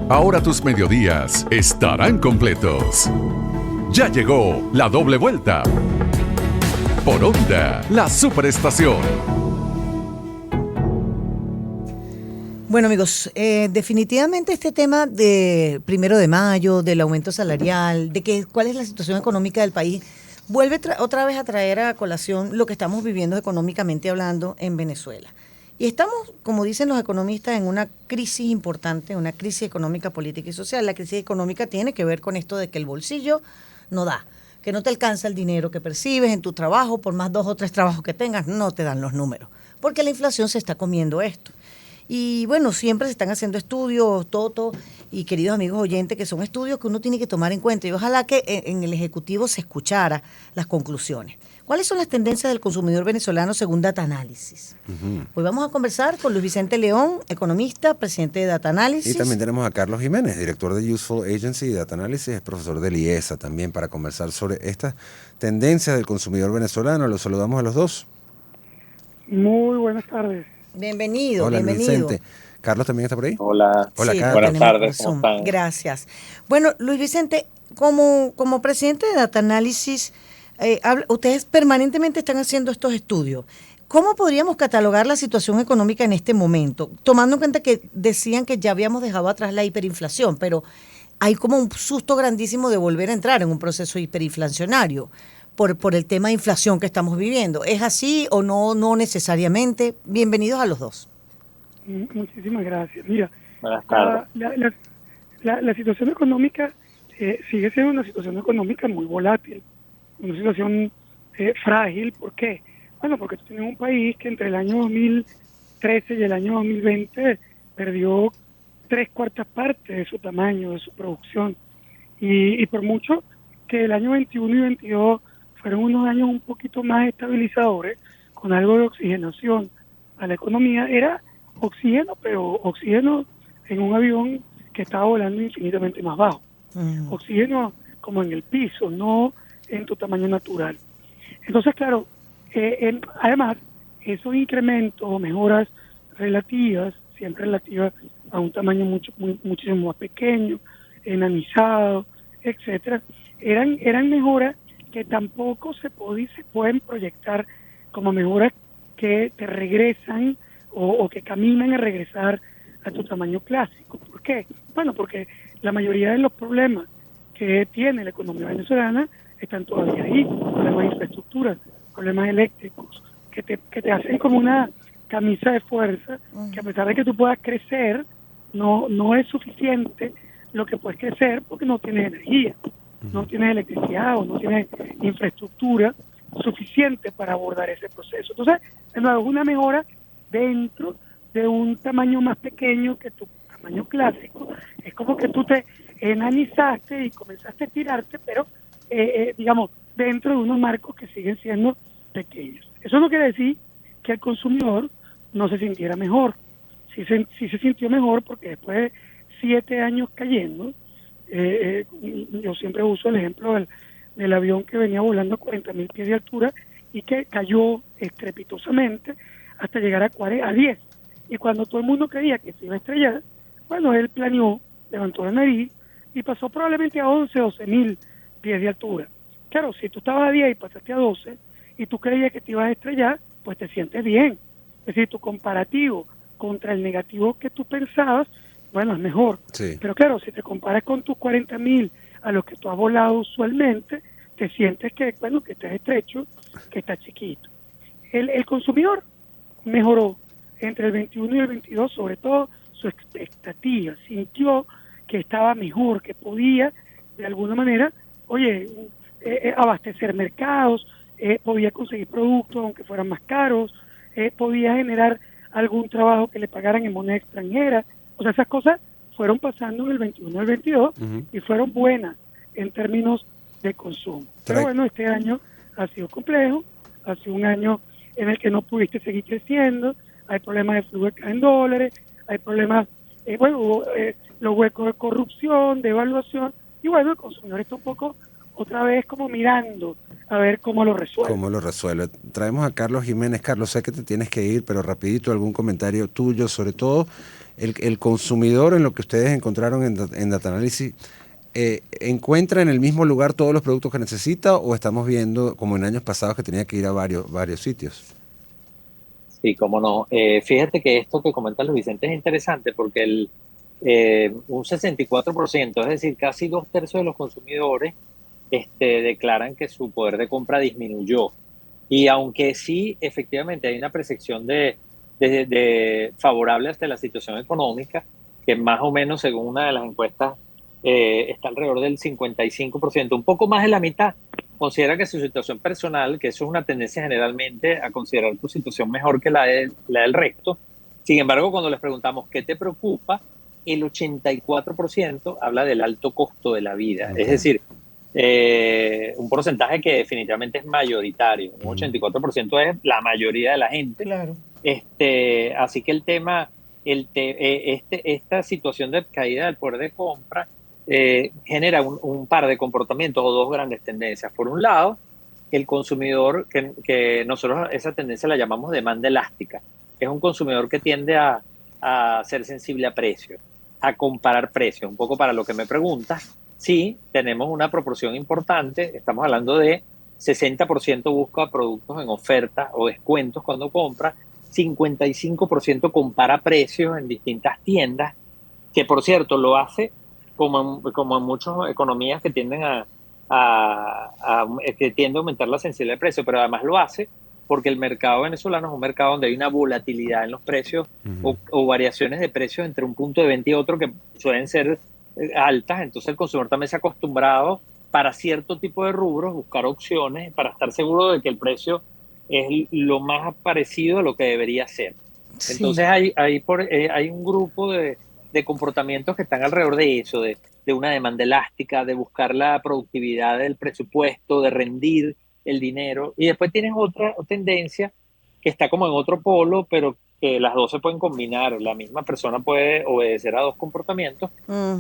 Ahora tus mediodías estarán completos. Ya llegó la doble vuelta. Por Onda, la superestación. Bueno, amigos, definitivamente este tema de 1 de Mayo, del aumento salarial, cuál es la situación económica del país, vuelve otra vez a traer a colación lo que estamos viviendo económicamente hablando en Venezuela. Y estamos, como dicen los economistas, en una crisis importante, una crisis económica, política y social. La crisis económica tiene que ver con esto de que el bolsillo no da, que no te alcanza el dinero que percibes en tu trabajo, por más 2 o 3 trabajos que tengas, no te dan los números, porque la inflación se está comiendo esto. Y bueno, siempre se están haciendo estudios, Toto y queridos amigos oyentes, que son estudios que uno tiene que tomar en cuenta. Y ojalá que en el Ejecutivo se escuchara las conclusiones. ¿Cuáles son las tendencias del consumidor venezolano según Data Analysis? Hoy vamos a conversar con Luis Vicente León, economista, presidente de Data Analysis. Y también tenemos a Carlos Jiménez, director de Useful Agency y Data Analysis, es profesor del IESA también, para conversar sobre estas tendencias del consumidor venezolano. Los saludamos a los dos. Muy buenas tardes. Bienvenido, Hola, bienvenido. Luis Vicente. ¿Carlos también está por ahí? Hola. Hola, Sí, Carlos. Buenas tardes, ¿cómo están? Gracias. Bueno, Luis Vicente, como presidente de Data Analysis, ustedes permanentemente están haciendo estos estudios. ¿Cómo podríamos catalogar la situación económica en este momento? Tomando en cuenta que decían que ya habíamos dejado atrás la hiperinflación, pero hay como un susto grandísimo de volver a entrar en un proceso hiperinflacionario por el tema de inflación que estamos viviendo. ¿Es así o no necesariamente? Bienvenidos a los dos. Muchísimas gracias. Mira, Buenas tardes. la situación económica sigue siendo una situación económica muy volátil, una situación frágil. ¿Por qué? Bueno, porque tú tienes un país que entre el año 2013 y el año 2020 perdió 3/4 partes de su tamaño, de su producción. Y por mucho que el año 21 y 22 fueron unos años un poquito más estabilizadores, con algo de oxigenación a la economía, era oxígeno, pero oxígeno en un avión que estaba volando infinitamente más bajo. Oxígeno como en el piso, no en tu tamaño natural. Entonces, claro, además, esos incrementos o mejoras relativas, siempre relativas a un tamaño muchísimo más pequeño, enanizado, etcétera, eran mejoras que tampoco se pueden proyectar como mejoras que te regresan o que caminan a regresar a tu tamaño clásico. ¿Por qué? Bueno, porque la mayoría de los problemas que tiene la economía venezolana están todavía ahí, problemas de infraestructura, problemas eléctricos, que te hacen como una camisa de fuerza, que a pesar de que tú puedas crecer, no es suficiente lo que puedes crecer porque no tienes energía, no tienes electricidad o no tienes infraestructura suficiente para abordar ese proceso. Entonces, de nuevo, es una mejora dentro de un tamaño más pequeño que tu tamaño clásico. Es como que tú te enanizaste y comenzaste a estirarte, pero digamos, dentro de unos marcos que siguen siendo pequeños. Eso no quiere decir que el consumidor no se sintiera mejor. Sí se sintió mejor porque después de 7 años cayendo, yo siempre uso el ejemplo del avión que venía volando a 40.000 pies de altura y que cayó estrepitosamente hasta llegar a 10. Y cuando todo el mundo creía que se iba a estrellar, bueno, él planeó, levantó la nariz y pasó probablemente a 12.000 pies de altura. Claro, si tú estabas a 10 y pasaste a 12 y tú creías que te ibas a estrellar, pues te sientes bien. Es decir, tu comparativo contra el negativo que tú pensabas, bueno, es mejor. Sí. Pero claro, si te comparas con tus 40.000 a los que tú has volado usualmente, te sientes que, bueno, que estás estrecho, que estás chiquito. El consumidor mejoró entre el 21 y el 22, sobre todo su expectativa, sintió que estaba mejor, que podía de alguna manera, abastecer mercados, podía conseguir productos aunque fueran más caros, podía generar algún trabajo que le pagaran en moneda extranjera. O sea, esas cosas fueron pasando en el 21 y el 22 y fueron buenas en términos de consumo. Pero bueno, este año ha sido complejo, ha sido un año en el que no pudiste seguir creciendo, hay problemas de flujo de caja en dólares, hay problemas, los huecos de corrupción, de evaluación, y bueno, el consumidor está un poco otra vez como mirando a ver cómo lo resuelve. ¿Cómo lo resuelve? Traemos a Carlos Jiménez. Carlos, sé que te tienes que ir, pero rapidito algún comentario tuyo, sobre todo el consumidor, en lo que ustedes encontraron en Data Analysis, ¿encuentra en el mismo lugar todos los productos que necesita o estamos viendo, como en años pasados, que tenía que ir a varios sitios? Sí, cómo no. Fíjate que esto que comenta Luis Vicente es interesante porque un 64%, es decir, casi 2/3 de los consumidores declaran que su poder de compra disminuyó. Y aunque sí, efectivamente, hay una percepción de favorable hasta la situación económica, que más o menos, según una de las encuestas, está alrededor del 55%, un poco más de la mitad considera que su situación personal, que eso es una tendencia generalmente a considerar tu situación mejor que la del resto. Sin embargo, cuando les preguntamos qué te preocupa, el 84% habla del alto costo de la vida. Okay. Es decir, un porcentaje que definitivamente es mayoritario. Un 84% es la mayoría de la gente. Claro. Así que el tema, esta situación de caída del poder de compra genera un par de comportamientos o dos grandes tendencias. Por un lado, el consumidor, que nosotros esa tendencia la llamamos demanda elástica, es un consumidor que tiende a ser sensible a precios, a comparar precios. Un poco para lo que me preguntas, sí, tenemos una proporción importante, estamos hablando de 60% busca productos en oferta o descuentos cuando compra, 55% compara precios en distintas tiendas, que por cierto lo hace como en muchas economías que tienden que tiende a aumentar la sensibilidad de precio, pero además lo hace porque el mercado venezolano es un mercado donde hay una volatilidad en los precios o variaciones de precios entre un punto de venta y otro que suelen ser altas. Entonces el consumidor también se ha acostumbrado para cierto tipo de rubros buscar opciones para estar seguro de que el precio es lo más parecido a lo que debería ser. Sí. Entonces hay un grupo de comportamientos que están alrededor de eso, de una demanda elástica, de buscar la productividad del presupuesto, de rendir el dinero. Y después tienes otra tendencia que está como en otro polo, pero que las dos se pueden combinar. La misma persona puede obedecer a dos comportamientos,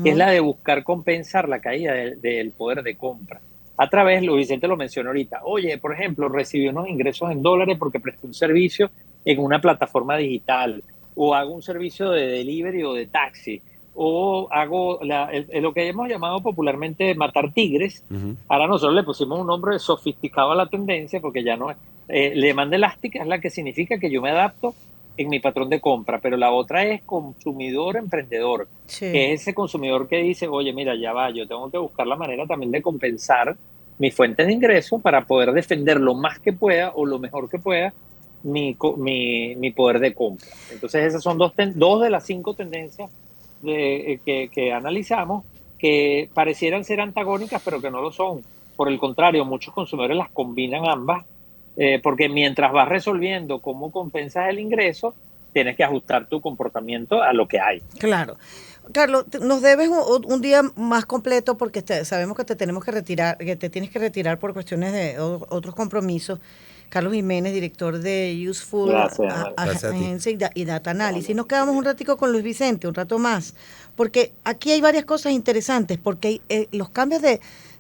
que es la de buscar compensar la caída del poder de compra. A través, Luis Vicente lo mencionó ahorita, oye, por ejemplo, recibí unos ingresos en dólares porque presté un servicio en una plataforma digital, o hago un servicio de delivery o de taxi, o hago lo que hemos llamado popularmente matar tigres. Ahora nosotros le pusimos un nombre sofisticado a la tendencia porque ya no es. La demanda elástica es la que significa que yo me adapto en mi patrón de compra, pero la otra es consumidor emprendedor, sí, que es ese consumidor que dice, oye, mira, ya va, yo tengo que buscar la manera también de compensar mis fuentes de ingreso para poder defender lo más que pueda o lo mejor que pueda mi poder de compra. Entonces esas son dos de las 5 tendencias que analizamos, que parecieran ser antagónicas, pero que no lo son. Por el contrario, muchos consumidores las combinan ambas, porque mientras vas resolviendo cómo compensas el ingreso, tienes que ajustar tu comportamiento a lo que hay. Claro. Carlos, nos debes un día más completo porque sabemos que te tenemos que retirar, que te tienes que retirar por cuestiones de otros compromisos. Carlos Jiménez, director de Useful Agency y Data Analysis. Nos quedamos un ratico con Luis Vicente, un rato más, porque aquí hay varias cosas interesantes, porque los cambios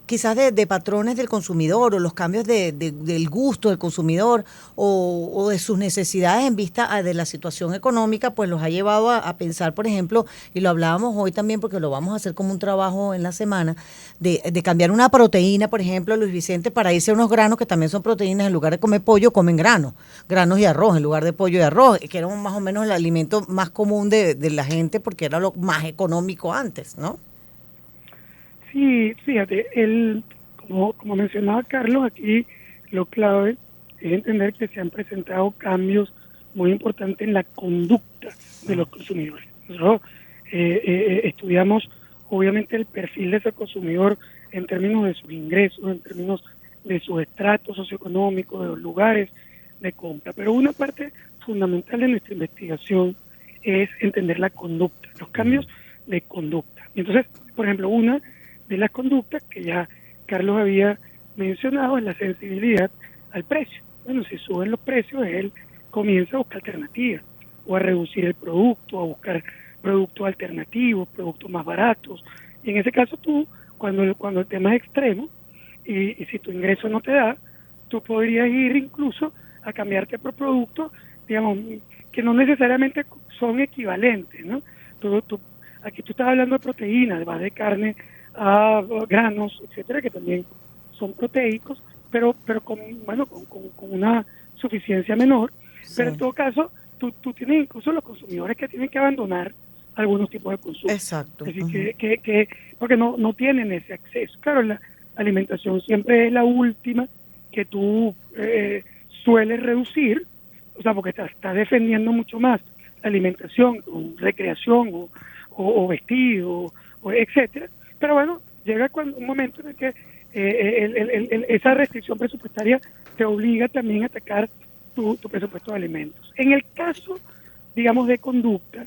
quizás de patrones del consumidor o los cambios del gusto del consumidor o de sus necesidades en vista de la situación económica, pues los ha llevado a pensar, por ejemplo, y lo hablábamos hoy también porque lo vamos a hacer como un trabajo en la semana, de cambiar una proteína, por ejemplo, Luis Vicente, para irse a unos granos que también son proteínas. En lugar de comer pollo, comen granos y arroz, en lugar de pollo y arroz, que era más o menos el alimento más común de la gente porque era lo más económico antes, ¿no? Sí, fíjate, como mencionaba Carlos, aquí lo clave es entender que se han presentado cambios muy importantes en la conducta de los consumidores. Nosotros estudiamos obviamente el perfil de ese consumidor en términos de sus ingresos, en términos de sus estratos socioeconómicos, de los lugares de compra. Pero una parte fundamental de nuestra investigación es entender la conducta, los cambios de conducta. Y entonces, por ejemplo, una de las conductas que ya Carlos había mencionado es la sensibilidad al precio. Bueno, si suben los precios, él comienza a buscar alternativas, o a reducir el producto, a buscar productos alternativos, productos más baratos. Y en ese caso tú, cuando el tema es extremo, y si tu ingreso no te da, tú podrías ir incluso a cambiarte por productos, digamos, que no necesariamente son equivalentes, ¿no? Aquí tú estás hablando de proteínas, va de carne a granos, etcétera, que también son proteicos, pero con una suficiencia menor. Sí. Pero en todo caso, tú tienes incluso los consumidores que tienen que abandonar algunos tipos de consumo. Exacto. Es decir, porque no tienen ese acceso. Claro, la alimentación siempre es la última que tú sueles reducir, o sea, porque estás defendiendo mucho más la alimentación, o recreación, o vestido, o etcétera. Pero bueno, llega un momento en el que esa restricción presupuestaria te obliga también a atacar tu presupuesto de alimentos. En el caso, digamos, de conducta,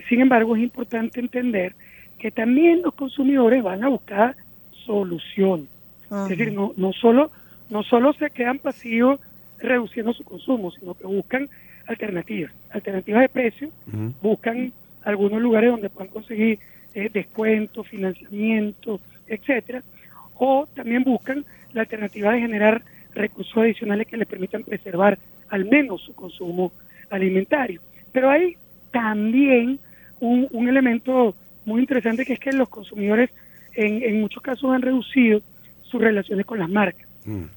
sin embargo, es importante entender que también los consumidores van a buscar soluciones. Uh-huh. Es decir, no solo se quedan pasivos reduciendo su consumo, sino que buscan alternativas de precio, Ujú. buscan algunos lugares donde puedan conseguir descuentos, financiamiento, etcétera, o también buscan la alternativa de generar recursos adicionales que les permitan preservar al menos su consumo alimentario. Pero hay también un elemento muy interesante, que es que los consumidores en muchos casos han reducido sus relaciones con las marcas.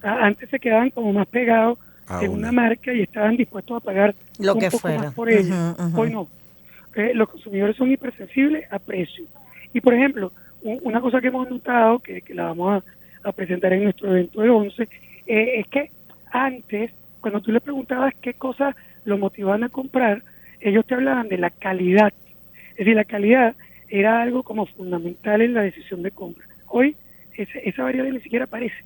Antes se quedaban como más pegados en una marca y estaban dispuestos a pagar lo un que poco fuera más por ella. Uh-huh. Hoy no. Los consumidores son hipersensibles a precio. Y por ejemplo, una cosa que hemos notado, que la vamos a presentar en nuestro evento del 11, es que antes, cuando tú le preguntabas qué cosas lo motivaban a comprar, ellos te hablaban de la calidad. Es decir, la calidad era algo como fundamental en la decisión de compra. Hoy esa variable ni siquiera aparece.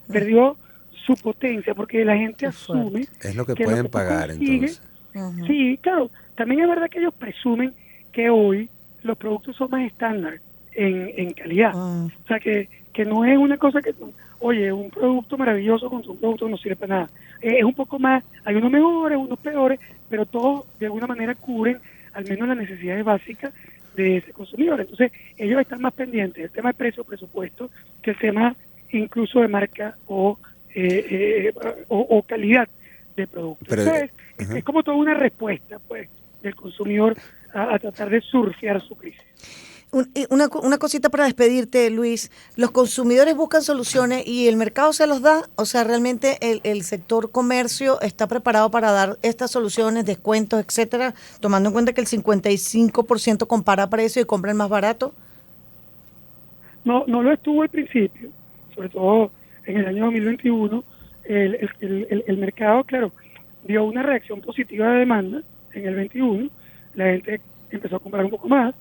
Perdió su potencia porque la gente asume es lo que que pueden tú pagar consigues. entonces. Uh-huh. Sí, claro. También es verdad que ellos presumen que hoy los productos son más estándar en calidad. Uh-huh. O sea, que no es una cosa que, oye, un producto maravilloso contra un producto que no sirve para nada. Es un poco más, hay unos mejores, unos peores, pero todos de alguna manera cubren al menos las necesidades básicas de ese consumidor. Entonces, ellos están más pendientes del tema de precio, presupuesto, que el tema incluso de marca o calidad de producto. Pero, Entonces, es como toda una respuesta, pues, del consumidor a tratar de surfear su crisis. Una cosita para despedirte, Luis. ¿Los consumidores buscan soluciones y el mercado se los da? O sea, ¿realmente el sector comercio está preparado para dar estas soluciones, descuentos, etcétera, tomando en cuenta que el 55% compara precio y compra el más barato? No lo estuvo al principio, sobre todo en el año 2021. El mercado, claro, dio una reacción positiva de demanda en el 21. La gente empezó a comprar un poco más.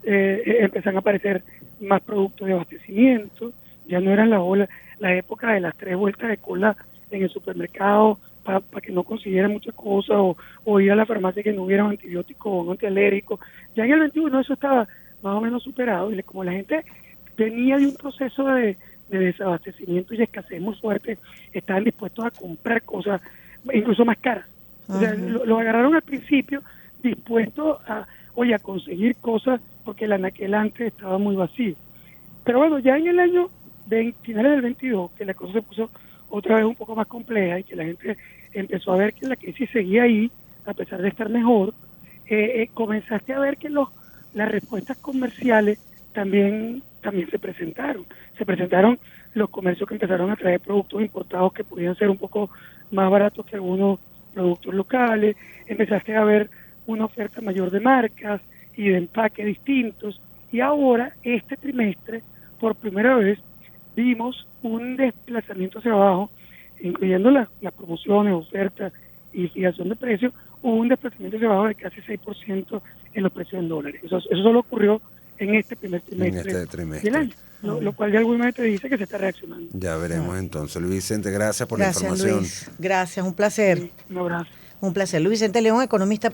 Empezaron a aparecer más productos de abastecimiento, ya no eran la época de las 3 vueltas de cola en el supermercado para que no consiguieran muchas cosas, o ir a la farmacia que no hubiera antibióticos o antialérgicos. Ya en el 21 eso estaba más o menos superado, y como la gente venía de un proceso de desabastecimiento y de escasez muy fuerte, estaban dispuestos a comprar cosas incluso más caras. O sea, lo agarraron al principio dispuestos a conseguir cosas porque el anaquel antes estaba muy vacío. Pero bueno, ya en el año finales del 22, que la cosa se puso otra vez un poco más compleja y que la gente empezó a ver que la crisis seguía ahí, a pesar de estar mejor, comenzaste a ver que las respuestas comerciales también se presentaron. Se presentaron los comercios que empezaron a traer productos importados que podían ser un poco más baratos que algunos productos locales. Empezaste a ver una oferta mayor de marcas y de empaque distintos, y ahora este trimestre por primera vez vimos un desplazamiento hacia abajo, incluyendo las promociones, ofertas y fijación de precios. Hubo un desplazamiento hacia abajo de casi 6% en los precios en dólares. Eso solo ocurrió en este primer trimestre, del año, lo cual de alguna manera te dice que se está reaccionando. Ya veremos entonces. Luis Vicente, gracias por la Gracias, información. Luis. Gracias, un placer. Sí, un abrazo. Un placer. Luis Vicente León, economista.